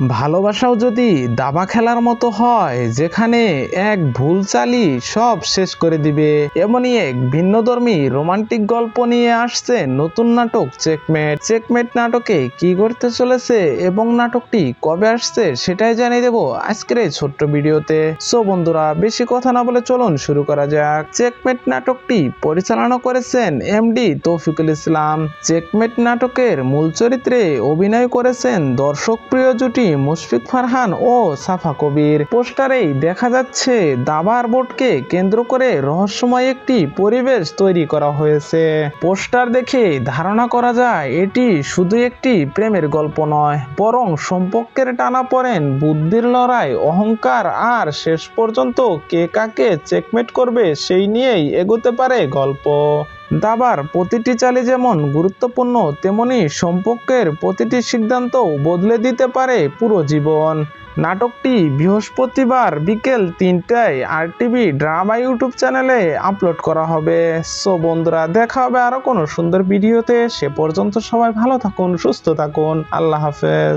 ভালোবাসাও যদি দাবা খেলার মতো হয়, যেখানে এক ভুল চালই সব শেষ করে দিবে, এমনই এক ভিন্নধর্মী রোমান্টিক গল্প নিয়ে আসছে নতুন নাটক চেকমেট। চেকমেট নাটকে কি করতে চলেছে এবং নাটকটি কবে আসছে সেটাই জানিয়ে দেবো আজকের এই ছোট্ট ভিডিওতে। সো বন্ধুরা, বেশি কথা না বলে চলুন শুরু করা যাক। চেকমেট নাটকটি পরিচালনা করেছেন এমডি তৌফিকুল ইসলাম। চেকমেট নাটকের মূল চরিত্রে অভিনয় করেছেন দর্শক প্রিয় জুটি মুশফিক ফারহান ও সাফা কবির। পোস্টারেই দেখা যাচ্ছে দাবার বোর্ডকে কেন্দ্র করে রহস্যময় একটি পরিবেশ তৈরি করা হয়েছে। পোস্টার দেখে ধারণা করা যায় এটি শুধু একটি প্রেমের গল্প নয়, বরং সম্পর্কের টানাপোড়েন, বুদ্ধির লড়াই, অহংকার আর শেষ পর্যন্ত কে কাকে চেকমেট করবে সেই নিয়েই এগোতে পারে গল্প। দাবার প্রতিটি চালই যেমন গুরুত্বপূর্ণ, তেমনি সম্পর্কের প্রতিটি সিদ্ধান্তও বদলে দিতে পারে পুরো জীবন। নাটকটি বৃহস্পতিবার বিকেল 3টায় RTV ড্রামা ইউটিউব চ্যানেলে আপলোড করা হবে। সো বন্ধুরা, দেখা হবে আরো কোনো সুন্দর ভিডিওতে। সে পর্যন্ত সবাই ভালো থাকুন, সুস্থ থাকুন। আল্লাহ হাফেজ।